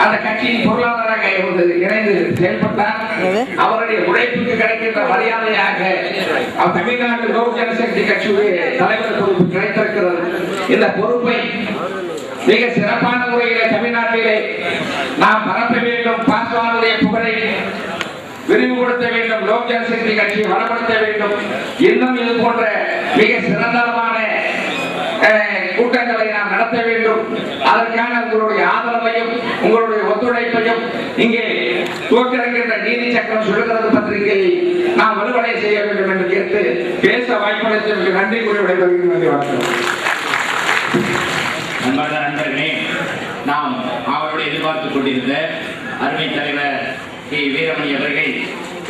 அந்த கட்சியின் பொருளாதார இணைந்து செயல்பட்டார். அவருடைய உழைப்புக்கு கிடைக்கின்ற மரியாதையாக தமிழ்நாடு லோக் ஜனசக்தி கட்சியுடைய தலைவர் பொறுப்பு கிடைத்திருக்கிறது. இந்த பொறுப்பை மிக சிறப்பான முறையிலே தமிழ்நாட்டிலே நாம் பரப்ப வேண்டும். பாஸ்வானுடைய புகழை விரிவுபடுத்த வேண்டும். லோக் ஜனசக்தி கட்சியை வளப்படுத்த வேண்டும். இன்னும் இது போன்ற மிக சிறந்தமான கூட்டங்களை நாம் நடத்த வேண்டும். அதற்கான உங்களுடைய ஆதரவையும் உங்களுடைய ஒத்துழைப்பையும் இங்கே துவக்கிற நீதி சக்கரம் சொல்லுகிறது பத்திரிகையை நாம் வலுவடை செய்ய வேண்டும் என்று கேட்டு பேச வாய்ப்பளித்ததற்கு நன்றி கூறி விடைபெறுகிறேன். அன்பான நண்பர்களே, நாம் அவருடைய எதிர்பார்த்துக் கொண்டிருந்த அருமை தலைவர் கே வீரமணி அவர்கள்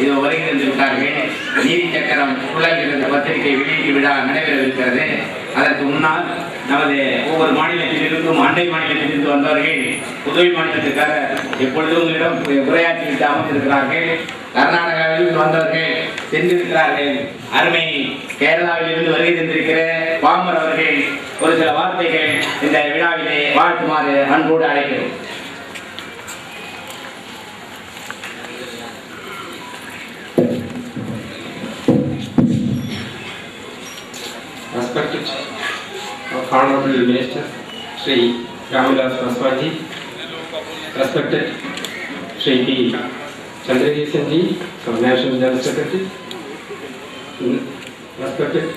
இதோ வருகை தந்திருக்கிறார்கள். நீதி சக்கரம் உலகிலிருந்து பத்திரிகை வெளியீட்டு விழா நடைபெறவிருக்கிறது. அதற்கு முன்னால் நமது ஒவ்வொரு மாநிலத்திலிருந்தும் அண்டை மாநிலத்திலிருந்து வந்தவர்கள் புதுவை மாநிலத்துக்காக எப்பொழுதும் உங்களிடம் உரையாற்றிவிட்டு அமர்ந்திருக்கிறார்கள். கர்நாடகாவில் வந்தவர்கள் சென்றிருக்கிறார்கள். அருமை கேரளாவில் இருந்து வருகை தந்திருக்கிற பாமர் அவர்கள் ஒரு சில வார்த்தைகள் இந்த விழாவிலே வாழ்த்துமாறு அன்போடு அழைக்கிறோம். Respected Honorable Minister Sri Ramvilas Paswani, respected Sri P. Chandrakesan ji, National General Secretary, respected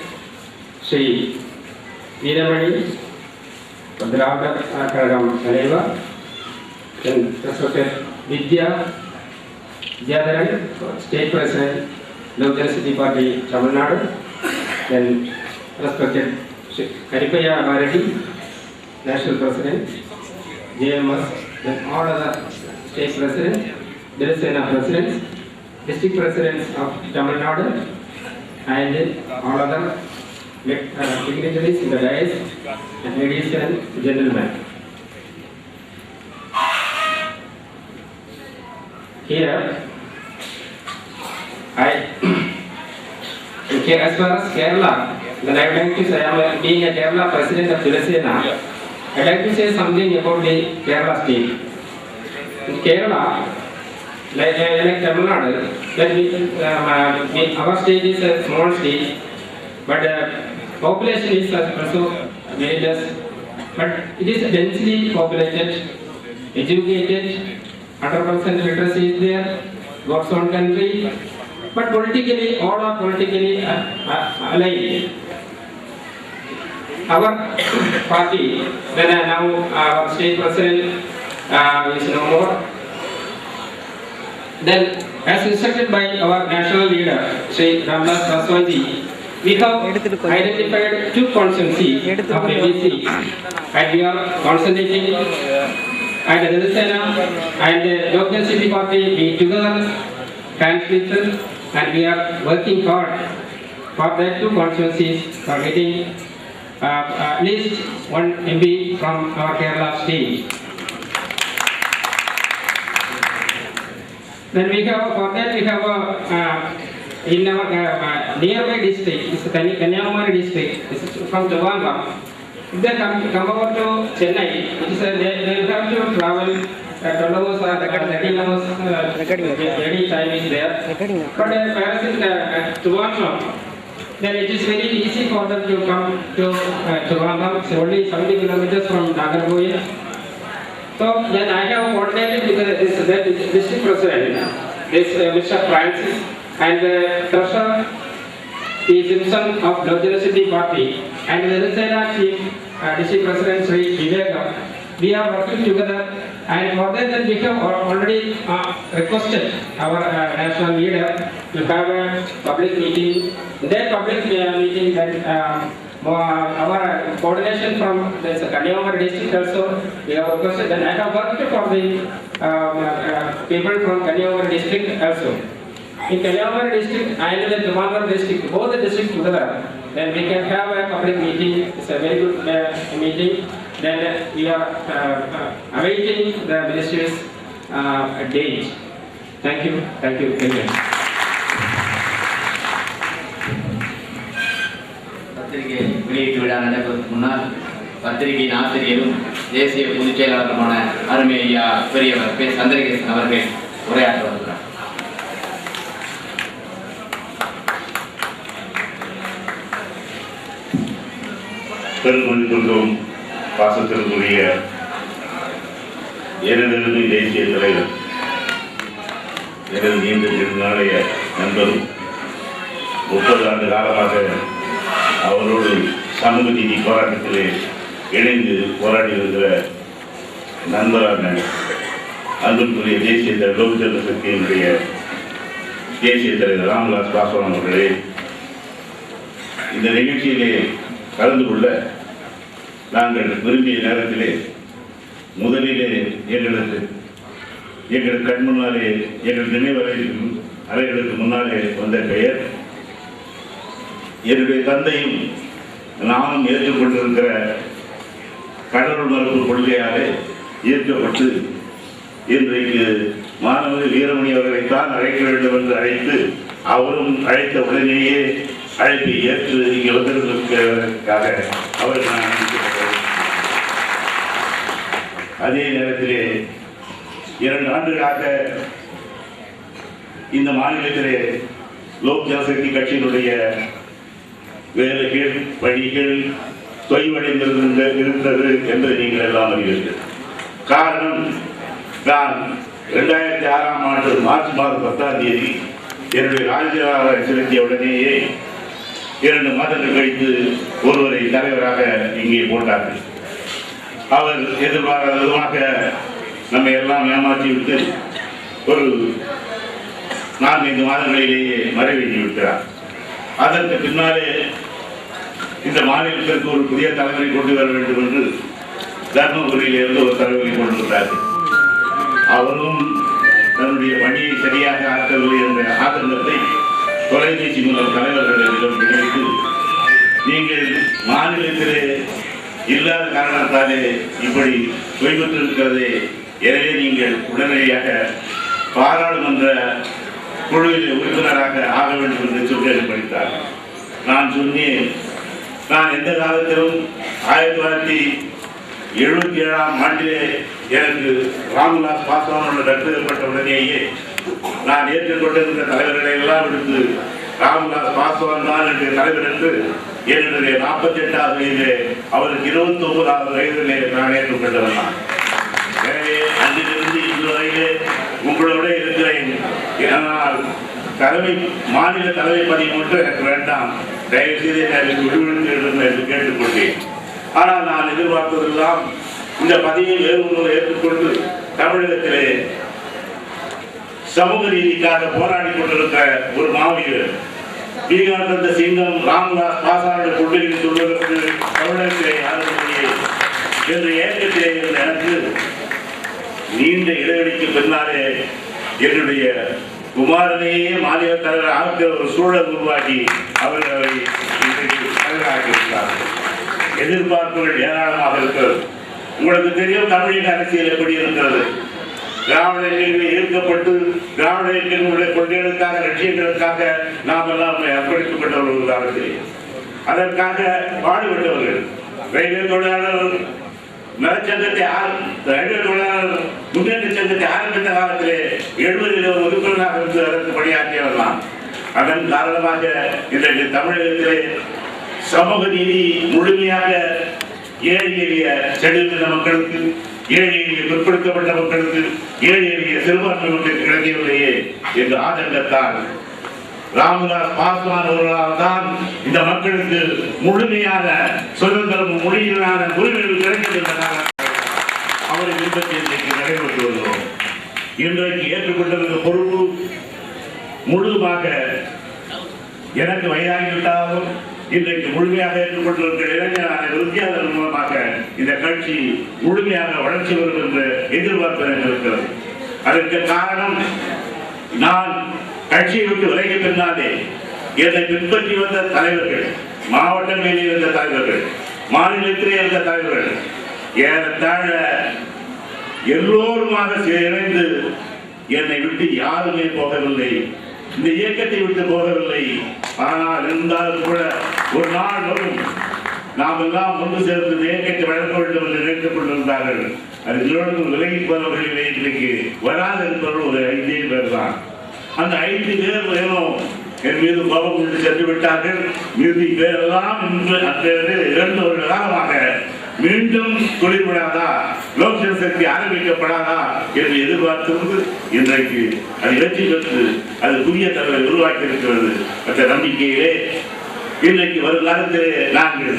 Sri Veeramani, Dravida Kazhagam Kaleva, and respected Vidya Jadharan, State President, Lok Janashakti Party, Tamil Nadu, then respected Karipaya Bharati, National President, JMS, then all other State Presidents, Devasena Presidents, District Presidents of Tamil Nadu, and all other dignitaries in the dais, and ladies and gentlemen. Here, as far as Kerala, then I would like to say, I am being a Kerala President of Devasena, I would like to say something about the Kerala state. In Kerala, like Tamil Nadu, our state is a small state, but population is also very less, but it is densely populated, educated, 100% literacy is there, God's own country, but politically, all are politically aligned. Our party, then now our state president is no more. Then, as instructed by our national leader, Sri Ramvilas Paswani, we have identified two constituencies of ABC, and we are concentrating and Devasena and Lok Janashakti Party be together, hands together, and we are working hard for that two constituencies for getting at least one MP from our Kerala state. Then we have, for that we have in our nearby district, it's Kanyakumari district, it's from Trivandrum. If they come over to Chennai, it is they will have to travel 12 hours or 13 hours, any time is there. But whereas in Trivandrum, then it is very easy for them to come to Trivandrum. It's only 70 kilometers from Nagarjuil. So then I have coordinated with the district president, this Mr. Francis, and the treasurer P. Simpson of Lok Janashakti Party, and the Devasena chief district president Sri Viveka. We are working together, and for that we have already requested our national leader to have a public meeting. In that public meeting, that our coordination from the Kanyakumari district also we have requested. Then I have worked for the people from Kanyakumari district also. In Kanyakumari district and the Trivandrum district, both the districts together, then we can have a public meeting. It's a very good meeting. Then we are awaiting the minister's date. Thank you very much. பத்திரிகை வெளியீட்டு விழா நடப்பதற்கு முன்னால் பத்திரிகையின் ஆசிரியரும் தேசிய பொதுச் செயலாளருமான அருமை ஐயா பெரியவர் பே. சந்திரகேசன் அவர்கள் உரையாற்ற வருகிறார். பெருமதிப்பிற்கும் பாசத்திற்குரிய எனது தேசிய தலைவர், எனது நீண்ட நெடுநாளைய நண்பரும் 30 ஆண்டு காலமாக அவரோடு சமூக நீதி போராட்டத்திலே இணைந்து போராடி வருகிற நண்பரான அன்புக்குரிய தேசிய தலைவர் லோக் ஜனசக்தியினுடைய தேசிய தலைவர் ராம்விலாஸ் பாஸ்வான் அவர்களே, இந்த நிகழ்ச்சியிலே கலந்து கொள்ள நாங்கள் விரும்பிய நேரத்திலே முதலிலே எங்கள் கண் முன்னாலே எங்கள் நினைவறைகளுக்கு முன்னாலே வந்த பெயர் என்னுடைய தந்தையும் நானும் ஏற்றுக்கொண்டிருக்கிற கடவுள் மறுப்பு கொள்கையாலே ஈர்க்கப்பட்டு இன்றைக்கு மாணவர் வீரமணி அவர்களைத்தான் அழைக்க வேண்டும் என்று அழைத்து அவரும் அழைத்த உடனேயே அழைப்பை ஏற்று இங்கே வந்திருப்பதற்காக அவருக்கு நான் அனுப்பியிருக்கிறேன். அதே நேரத்திலே 2 ஆண்டுகளாக இந்த மாநிலத்திலே லோக் ஜனசக்தி கட்சியினுடைய வேலைகள் பணிகள் தொய்வடைந்திருந்தது என்று நீங்கள் எல்லாம் அறிவீர்கள். காரணம், நான் 2006ஆம் ஆண்டு மார்ச் மாதம் 10ஆம் தேதி என்னுடைய ராஜினாமா செலுத்திய உடனேயே 2 மாதங்கள் கழித்து ஒருவரை தலைவராக இங்கே போட்டார்கள். அவர் எதிர்பாராத விதமாக நம்மை எல்லாம் ஏமாற்றிவிட்டு ஒரு 4-5 மாதங்களிலேயே மறைவேற்றி விட்டார். அதற்கு பின்னாலே இந்த மாநிலத்திற்கு ஒரு புதிய தலைவரை கொண்டு வர வேண்டும் என்று தர்மபுரியிலிருந்து ஒரு தலைவரை கொண்டு வந்தார்கள். அவரும் தன்னுடைய பணியை சரியாக ஆற்றவில்லை என்ற ஆதங்கத்தை தொலைபேசி மூலம் தலைவர்களிடம் தெரிவித்து, நீங்கள் மாநிலத்திலே இல்லாத காரணத்தாலே இப்படி தொய்வற்றிருக்கிறதே, எனவே நீங்கள் உடனடியாக பாராளுமன்ற குழுவில் உறுப்பினராக ஆக வேண்டும் என்று சொல்லி படித்தார். நான் சொன்னேன், நான் எந்த காலத்திலும் 1977ஆம் ஆண்டிலே எனக்கு ராம்விலாஸ் பாஸ்வானோடு நட்பெறப்பட்ட உடனேயே நான் ஏற்றுக்கொண்டிருந்த தலைவர்களை எல்லாம் எடுத்து ராம்விலாஸ் பாஸ்வான் தான் என்னுடைய தலைவர் என்று என்னுடைய 48ஆவது வயதிலே அவருக்கு 29ஆவது வயதிலே நான் ஏற்றுக்கொண்டவன். எனவே அன்றிலிருந்து இன்று வரையிலே உங்களோட இருக்கிறேன். ஆனால் மாநில தலைமை பதவி மட்டும் எனக்கு வேண்டாம், தயவு செய்து எனக்கு விடுவிடுங்கள் என்று கேட்டுக்கொண்டேன். ஆனால் நான் எதிர்பார்ப்பதெல்லாம் இந்த பதவியை வேறு ஒருவர் ஏற்றுக்கொண்டு தமிழகத்திலே சமூக நீதிக்காக போராடி கொண்டிருக்கிற ஒரு மாவீரர் பீகார் தந்த சிங்கம் ராம்விலாஸ் பாஸ்வானை கொண்டு சொல்வதற்கு தமிழகத்திலே ஆதரவில்லை என்ற ஏக்கத்திலே இருந்த எனக்கு நீண்ட இடைவெளிக்கு பின்னாலே என்னுடைய குமாரனையே மாநில தலைவர் ஆகிற ஒரு சூழல் உருவாக்கி அவர்களை தலைவராக்கியிருக்கிறார்கள். எதிர்பார்ப்புகள் ஏராளமாக இருக்கிறது. உங்களுக்கு தெரியும் தமிழக அரசியல் எப்படி இருக்கிறது. திராவிட இயக்கங்களில் ஈர்க்கப்பட்டு திராவிட இயக்கங்களுடைய கொள்கைகளுக்காக லட்சியங்களுக்காக நாம் எல்லாம் அர்ப்பணிக்கப்பட்டவர்கள் அரசியல், அதற்காக பாடுபட்டவர்கள். ரயில்வே தொழிலாளர் நலச்சங்கத்தை ரயில்வே தொழிலாளர் முன்னேற்ற சங்கத்தை ஆரம்பித்த காலத்திலே 70 உறுப்பினராக இருந்து அதற்கு பணியாற்றியவர்களாம். அதன் காரணமாக இன்றைக்கு தமிழகத்திலே சமூக நீதி முழுமையாக ஏழை எளிய செடுகிற மக்களுக்கு, ஏழை எளிய பிற்படுத்தப்பட்ட மக்களுக்கு, ஏழை எளிய சிறுபான்மை மக்களுக்கு கிடைக்கவில்லையே என்ற ஆதங்கத்தால் ராம்விலாஸ் பாஸ்வான் அவர்களால் தான் இந்த மக்களுக்கு முழுமையான சுதந்திரமும் மொழியிலான உரிமைகள் கிடைக்கின்றன. அவரை விருப்பத்தை இன்றைக்கு நடைபெற்று வருகிறோம். இன்றைக்கு ஏற்றுக்கொண்டிருந்த பொறுப்பு முழுமாக எனக்கு வயதாகிவிட்டாலும் இன்றைக்கு முழுமையாக ஏற்றுக்கொண்டிருக்கிற இளைஞரான வித்தியாசம் மூலமாக இந்த கட்சி முழுமையாக வளர்ச்சி வரும் என்று எதிர்பார்ப்பு இருக்கிறது. அதற்கு காரணம், நான் கட்சியை விட்டு விலகி பின்னாலே என்னை பின்பற்றி வந்த தலைவர்கள், மாவட்டங்களில் இருந்த தலைவர்கள், மாநிலத்திலே இருந்த தலைவர்கள் ஏறத்தாழ எல்லோருமாக இணைந்து என்னை விட்டு யாருமே போகவில்லை, இந்த இயக்கத்தை விட்டு போகவில்லை. ஆனால் இருந்தாலும் கூட ஒரு நாள் வரும், நாம் எல்லாம் ஒன்று சேர்ந்து இயக்கத்தை வழங்க வேண்டும் என்று நினைத்துக் கொண்டிருந்தார்கள். அதிலிருந்து விலகி போனவர்களிலே இன்றைக்கு வராது என்பவர்கள் ஒரு 5 பேர் தான். அந்த 5 பேர் வேணும் என் மீது கோபம் கொண்டு சென்று விட்டார்கள். மீதி பேரெல்லாம் இன்று அந்த 2 வருட காலமாக மீண்டும் தொழில்படாதா, லோக் ஜனசக்தி ஆரம்பிக்கப்படாதா என்று எதிர்பார்த்திருந்து இன்றைக்கு அது வெற்றி பெற்று அது புதிய தலைவரை உருவாக்கி இருக்கிறது. அந்த நம்பிக்கையிலே இன்றைக்கு வருங்காலத்திலே நாங்கள்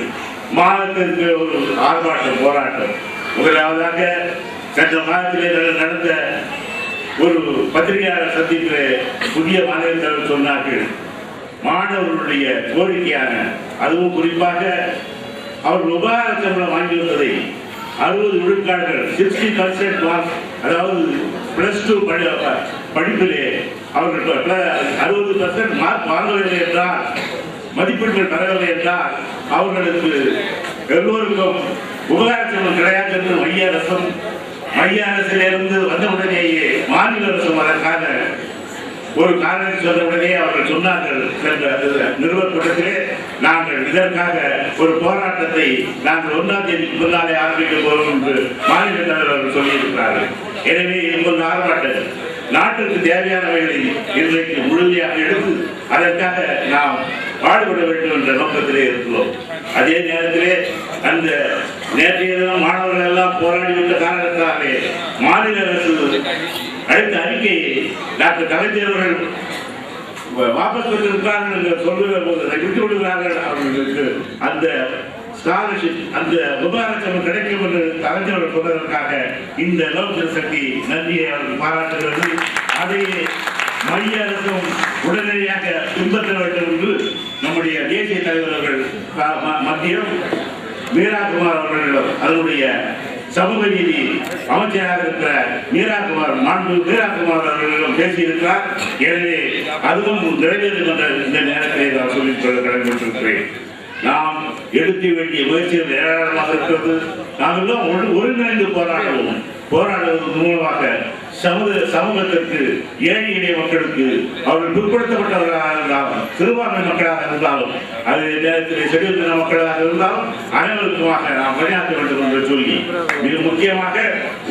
மாதத்திற்கு ஒரு ஆர்ப்பாட்டம் போராட்டம். முதலாவதாக சென்ற மாதத்திலே நடந்த ஒரு பத்திரிகையாளர் சந்திப்பிலே புதிய மாநில தலைவர் சொன்னார்கள், மாணவர்களுடைய கோரிக்கையான அதுவும் குறிப்பாக அவர்கள் உபகார சம்பளம் வாங்கி வந்ததை 60 விழுக்காடுகள் 60% மார்க், அதாவது +2 படிப்பிலே அவர்கள் 60% மார்க் வாங்கவில்லை என்றால், மதிப்பெண்கள் பெறவில்லை என்றால் அவர்களுக்கு எல்லோருக்கும் உபகார சம்பளம் கிடையாது என்று மைய அரசிலிருந்து வந்தவுடனேயே மாநில அரசும் அதற்கான ஒரு காரணத்தை சொன்னவுடனே அவர்கள் சொன்னார்கள், நிறுவன கூட்டத்திலே நாங்கள் இதற்காக ஒரு போராட்டத்தை நாங்கள் 1ஆம் தேதிக்கு முன்னாலே ஆரம்பிக்க போகிறோம் என்று மாநில தலைவர்கள் சொல்லியிருக்கிறார்கள். எனவே எங்கள் ஆர்ப்பாட்டம் நாட்டிற்கு தேவையானவைகளை இன்றைக்கு முழுமையாக எடுத்து அதற்காக நாம் பாடுபட வேண்டும் என்ற நோக்கத்திலே இருக்கிறோம். அதே நேரத்திலே அந்த நேற்றைய தினம் மாணவர்கள் எல்லாம் போராடிவிட்ட காரணத்தாலே மாநில அரசு அடுத்த அறிக்கையை டாக்டர் கலைஞர் அவர்கள் வாபஸ் பெற்றிருக்கிறார்கள் என்று சொல்லுகிற போது விட்டு விடுகிறார்கள். அவர்களுக்கு அந்த ஸ்காலர்ஷிப், அந்த உபகாரம் கிடைக்கும் என்று கலைஞர்கள் சொன்னதற்காக இந்த லோக் ஜனசக்தி நன்றியை அவர்கள் பாராட்டுகிறது. அதை மைய அரசும் உடனடியாக பின்பற்ற வேண்டும் என்று நம்முடைய தேசிய தலைவர்கள் மத்தியம் மீராகுமார் அவர்களிடம் அதனுடைய சமூக நீதி அமைச்சராக இருக்கிற மீராகுமார் அவர்களிடம் பேசியிருக்கிறார். எனவே அதுவும் நிறைவேறும் என்ற இந்த நேரத்தை நான் சொல்லிக் கொள்ள கடமைப்பட்டிருக்கிறேன். நாம் எடுக்க வேண்டிய முயற்சிகள் ஏராளமாக இருக்கிறது. நாம் எல்லாம் ஒருங்கிணைந்து போராடுவது மூலமாக சமூகத்திற்கு ஏழை எளிய மக்களுக்கு அவர்கள் பிற்படுத்தப்பட்டவர்களாக இருந்தாலும் சிறுபான்மை மக்களாக இருந்தாலும் அதே நேரத்தில் செடியுள்ள மக்களாக இருந்தாலும் அனைவருக்குமாக நாம் பணியாற்ற வேண்டும் என்று சொல்லி மிக முக்கியமாக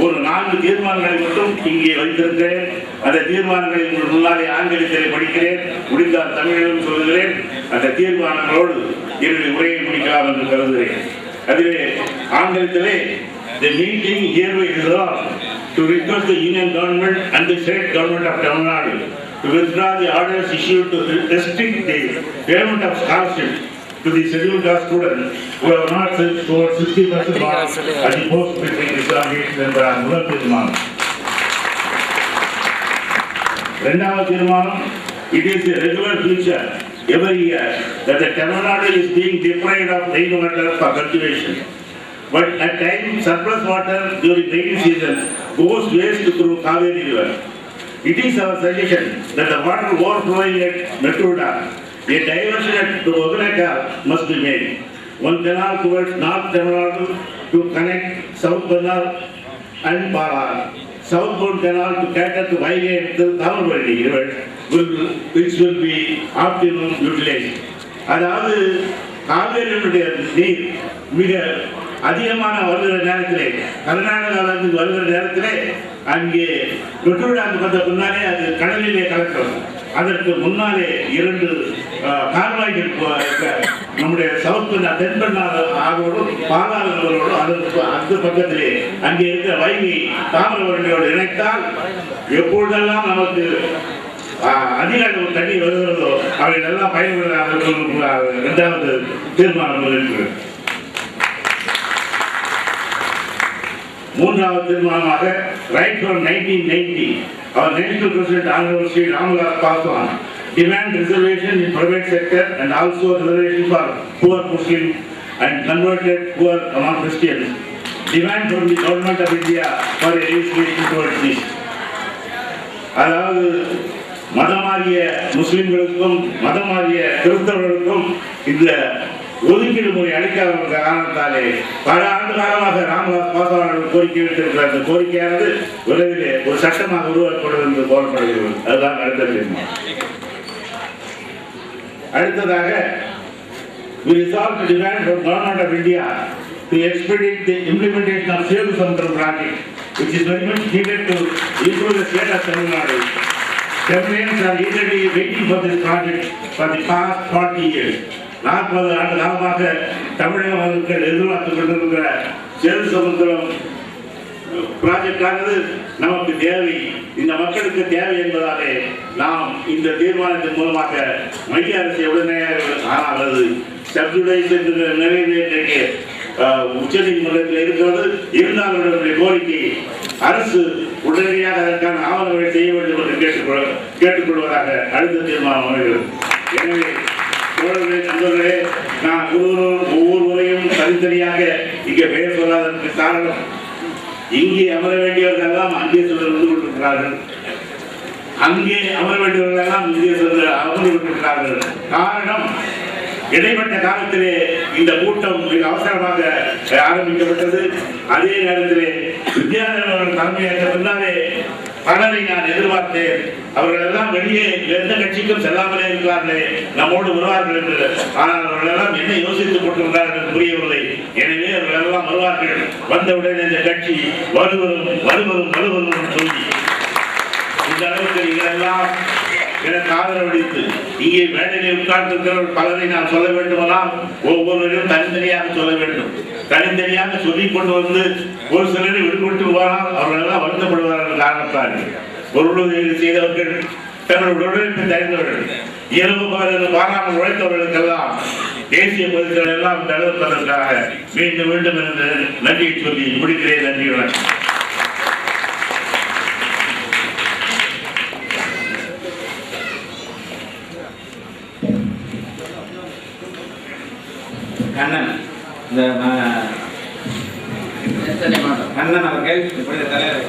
ஒரு 4 தீர்மானங்களை மட்டும் இங்கே வைத்திருக்கிறேன். அந்த தீர்மானங்களை முன்னாலே ஆங்கிலத்திலே படிக்கிறேன், முடிந்தால் தமிழிலும் சொல்லுகிறேன். அந்த தீர்மானங்களோடு என்னுடைய உரையை முடிக்கலாம் என்று கருதுகிறேன். அதிலே ஆங்கிலத்திலே the meeting here is resolved to request the Union Government and the State Government of Tamil Nadu to withdraw the orders issued to restrict the payment of scholarship to the scheduled caste students who have not scored 60% marks at the post-matric examination என்ற முதல் தீர்மானம். இரண்டாவது தீர்மானம், it is a regular feature every year that the Tamil Nadu is being deprived of rainwater for cultivation. But at times surplus water during rainy season goes waste through Kaveri river. It is our suggestion that the water overflowing at Mettuda, a diversion at Ogunaka must be made. One canal towards North Tamil Nadu to connect South Bengal and Pala. Southbound canal to cater to highway and the Tamilvadi river, which will be optimum utilized. அதாவது காவேரியினுடைய நீர் மிக அதிகமான வருகிற நேரத்திலே, கர்நாடகாவிலிருந்து வருகிற நேரத்திலே அங்கே மெட்டுடாக்கு வந்த முன்னாலே அது கடலிலே கலக்கிறது. அதற்கு முன்னாலே 2 கால்வாய்கள் நம்முடைய சவுத் தென்பெண்ணாறு ஆகோடும் பாலாளர்களோடும் அதற்கு அந்த பக்கத்திலே அங்கே இருக்கிற வைகை தாமிரபரணியோடு இணைத்தால் எப்பொழுதெல்லாம் நமக்கு அதிக அளவு தண்ணி வருகிறதோ அவை எல்லாம் பயன்படுத்த 2வது தீர்மானம் இருக்கிறது. 3வது தீர்மானமாக right from 1990 our national president honorable Sri Ramdas Paswan demand reservation in private sector and also reservation for poor Muslim and converted poor non-Christians. Demand from the government of India for a legislation towards this. அதாவது மதமாறிய முஸ்லிம்களுக்கும் மதமாறிய கிறிஸ்தவர்களுக்கும் இந்த ஒதுக்கீடு முறை அளிக்காத காரணத்தாலே பல ஆண்டு காலமாக ராமதாஸ் பாஸ்வான் கோரிக்கை விட்டிருக்கிற அந்த கோரிக்கையானது விரைவிலே ஒரு சட்டமாக உருவாக்கப்படும் என்று கோரப்படுகிறது. அதுதான் அடுத்த தீர்மானம். அடுத்ததாக we resolve to demand from Government of India to expedite the implementation of Sedu Samudram project, which is very much needed to improve the state of Tamil Nadu. Tamilians are eagerly waiting for this project for the past 40 years. 40 ஆண்டு காலமாக தமிழக மக்கள் எதிர்பார்த்துக் கொண்டிருக்கிற சேது சமுத்திரம் ப்ராஜெக்டானது நமக்கு தேவை, இந்த மக்களுக்கு தேவை என்பதாலே நாம் இந்த தீர்மானத்தின் மூலமாக மைய அரசை உடனே ஆனால் அது சப்ஜுடைஸ் என்று நிறைவேற்ற உச்ச நீதிமன்றத்தில் இருக்கிறது. இருந்தாலும் நம்முடைய கோரிக்கை அரசு உடனடியாக அதற்கான ஆவணங்களை செய்ய வேண்டும் என்று கேட்டுக்கொள்வதாக அடுத்த தீர்மானம் அமைகிறது. எனவே தோழர்களே, நண்பர்களே, நான் ஒவ்வொரு முறையும் தனித்தனியாக இங்கே பெயர் சொல்லாததற்கு காரணம், இங்கே அமர வேண்டியவர்கள் எல்லாம் அங்கே சென்று கொண்டிருக்கிறார்கள், அங்கே அமர வேண்டியவர்கள் எல்லாம் இங்கே சென்று அமர்ந்து கொண்டிருக்கிறார்கள். காரணம், இடைப்பட்ட காலத்திலே இந்த கூட்டம் மிக அவசரமாக ஆரம்பிக்கப்பட்டது. அதே நேரத்திலே வித்யாதரன் தலைமையேற்ற பின்னாலே பலரை நான் எதிர்பார்த்தேன். அவர்கள் எல்லாம் வெளியே எந்த கட்சிக்கும் செல்லாமலே இருக்கிறார்களே, நம்மோடு வருவார்கள் என்று. ஆனால் அவர்கள் எல்லாம் என்ன யோசித்துக் கொண்டிருந்தார்கள் என்று புரியவில்லை. எனவே அவர்கள் எல்லாம் வருவார்கள், வந்தவுடன் இந்த கட்சி வலுவரும் சொல்லி இந்த அளவுக்கு இதெல்லாம் எனக்கு ஆதரவளித்து இங்கே மேடையில் உட்கார்ந்திருக்கிற பலரை நான் சொல்ல வேண்டுமானால் ஒவ்வொருவரையும் தனித்தனியாக சொல்ல வேண்டும். தனித்தனியாக சொல்லிக் கொண்டு வந்து ஒரு சிலரை விடுபட்டு போனால் அவர்கள் எல்லாம் வருத்தப்படுவார்கள். காரணத்தால் பொருளுதவி செய்தவர்கள், தங்களுடைய உழைப்பை தருந்தவர்கள், இரவு பாராமல் உழைத்தவர்களுக்கெல்லாம் தேசிய பொதுக்கள் எல்லாம் தடுப்பதற்காக மீண்டும் என்று நன்றியை சொல்லி முடிக்கிறேன். நன்றி, வணக்கம். கண்ணன் அவர்கள் இப்பொழுது தலைவர்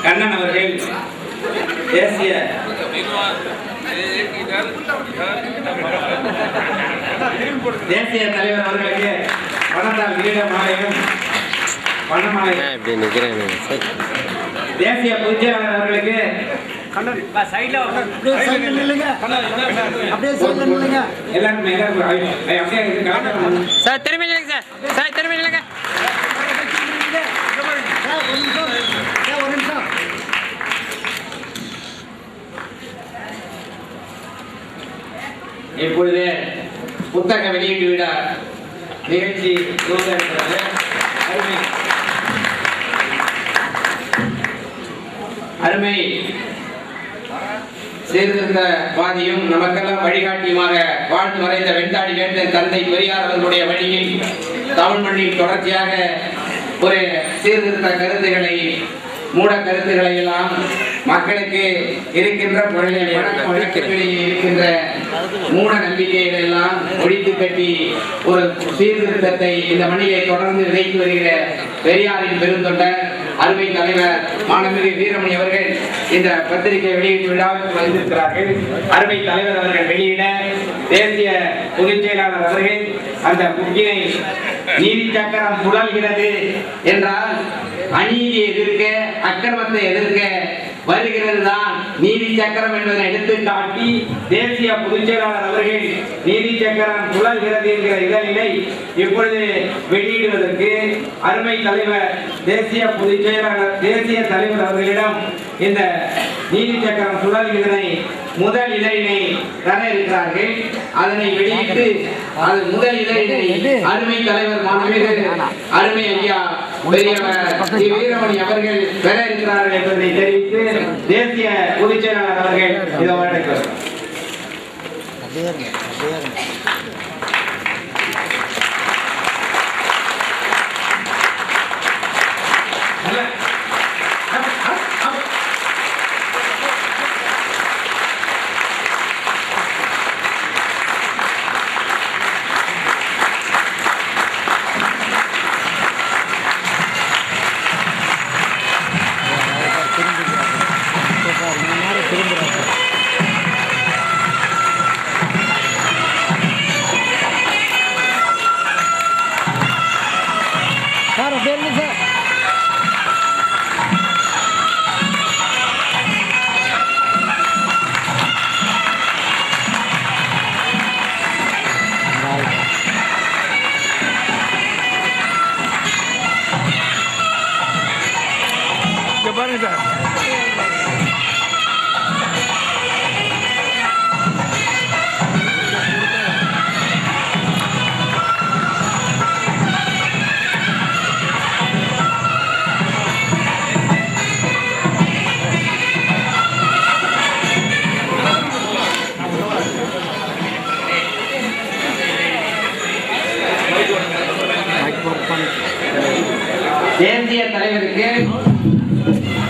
கண்ணன் அவர்கள் தேசிய தலைவர் அவர்களுக்கு பணத்தால் கிரீட மாலையும் தேசிய பொதுச்செயலாளர் அவர்களுக்கு இப்பொழுது புத்தக வெளியீட்டு விழா நிகழ்ச்சி அருமை சீர்திருத்தவாதியும் நமக்கெல்லாம் வழிகாட்டியுமாக வாழ்ந்து மறைந்த வெண்தாடி வேந்தன் தந்தை பெரியார் அவர்களுடைய வழியில் தமிழ் மண்ணில் தொடர்ச்சியாக ஒரு சீர்திருத்த கருத்துக்களை, மூட கருத்துக்களை எல்லாம் மக்களுக்கு இருக்கின்ற இருக்கின்ற மூட நம்பிக்கைகள் எல்லாம் ஒழித்து கட்டி ஒரு சீர்திருத்தத்தை இந்த மண்ணிலே தொடர்ந்து விதைத்து வருகிற பெரியாரின் பெருந்தொண்டர் அருமை தலைவர் மாண்புமிகு வீரமணி அவர்கள் இந்த பத்திரிகை வெளியீட்டு விழாவுக்கு வந்திருக்கிறார்கள். அருமை தலைவர் அவர்கள் வெளியிட தேசிய பொதுச் செயலாளர் அவர்கள் அந்த புக்கினை நீதி சக்கரம் சுழல்கிறது என்றால் அநீதியை எதிர்க்க, அக்கிரமத்தை எதிர்க்க வருகிறது தான் நீதி சக்கரம் என்பதை எடுத்து காட்டி தேசிய பொதுச் செயலாளர் அவர்கள் நீதி சக்கரம் சுழல்கிறது என்கிற இதழினை இப்பொழுது வெளியிடுவதற்கு அருமை தலைவர் தேசிய பொதுச் செயலாளர் தேசிய தலைவர் அவர்களிடம் இந்த நீதி சக்கரம் சுழல்கிறதை முதல் இதழினை தர இருக்கிறார்கள். அதனை வெளியிட்டு அது முதல் இதழினை அருமை தலைவர் மாண்புமிகு அருமை ஐயா பெரியவர் வீரமணி அவர்கள் பெற இருக்கிறார்கள் என்பதை தெரிவித்து தேசிய பொதுச் செயலாளர் அவர்கள் இதை வழங்குகிறார்.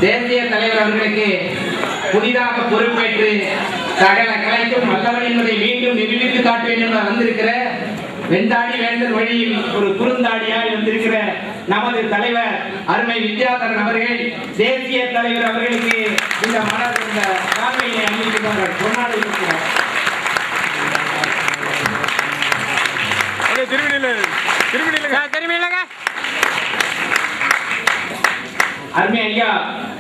தேசிய தலைவர் அவர்களுக்கு புதிதாக பொறுப்பேற்று சகல கலைக்கும் வல்லவன் என்பதை மீண்டும் நிரூபித்து காட்டுவேன் என்று வந்திருக்கிற வெண்டாடி வேந்தர் வழியில் ஒரு குறுந்தாடியாய் வந்திருக்கிற நமது தலைவர் அருமை வித்யாதரன் அவர்கள் தேசிய தலைவர் அவர்களுக்கு இந்த மலர் இந்த பார்வையினை அளிக்கிறார்கள். பொன்னாடை இருக்கிறார். அருமை ஐயா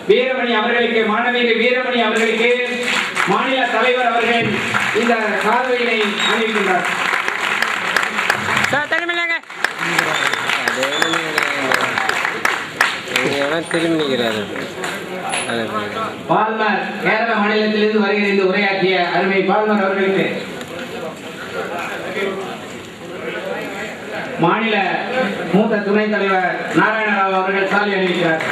வீரமணி அவர்களுக்கு மாணவியர் வீரமணி அவர்களுக்கு மாநில தலைவர் அவர்கள் இந்த பார்வையினை அணிவிக்கின்றார். பால்மர் கேரள மாநிலத்திலிருந்து வருகிற இந்த உரையாற்றிய அருமை பால்மர் அவர்களுக்கு மாநில மூத்த துணைத் தலைவர் நாராயணராவ் அவர்கள் சாலை அணிவிக்கிறார்.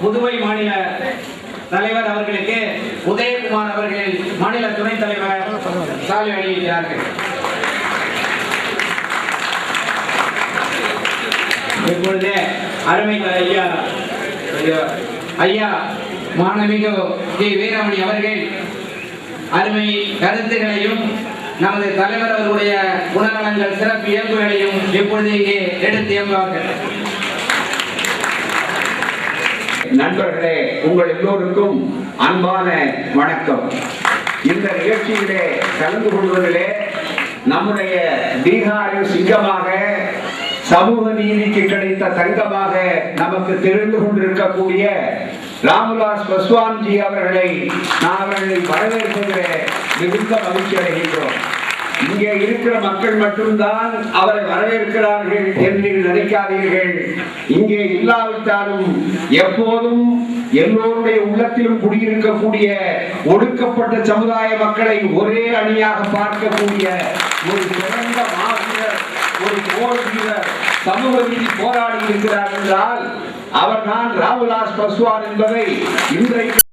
புதுவை மாநில தலைவர் அவர்களுக்கு உதயகுமார் அவர்கள் மாநில துணைத் தலைவர் சாலை அணிவிக்கிறார்கள். இப்பொழுது அருமை ஐயா மாணவிகோ கே வீரமணி அவர்கள் அருமை கருத்துகளையும் நமது தலைவர் அவர்களுடைய குணநலங்கள் சிறப்பு இயல்புகளையும் இப்பொழுது இங்கே எடுத்து இயம்புவார்கள். நண்பர்களே, உங்கள் எல்லோருக்கும் அன்பான வணக்கம். இந்த நிகழ்ச்சியிலே கலந்து கொள்வதிலே நம்முடைய பீகாரின் சிங்கமாக சமூக நீதிக்கு கிடைத்த தங்கமாக நமக்கு தெரிந்து கொண்டிருக்கக்கூடிய ராம்விலாஸ் பாஸ்வான்ஜி அவர்களை நாங்கள் வரவேற்பதிலே மிகுந்த மகிழ்ச்சி அடைகின்றோம். இங்கே இருக்கிற மக்கள் மட்டும்தான் அவரை வரவேற்கிறார்கள் என்று நினைக்காதீர்கள். இங்கே இல்லாவிட்டாலும் எப்போதும் எல்லோருடைய உள்ளத்திலும் குடியிருக்கக்கூடிய ஒடுக்கப்பட்ட சமுதாய மக்களை ஒரே அணியாக பார்க்கக்கூடிய ஒரு சிறந்த மாவீரர், ஒரு போர் வீரர், சமூக நீதி போராடி இருக்கிறார் என்றால் அவர் தான் ராம்விலாஸ் பாஸ்வான் என்பதை இன்றைக்கு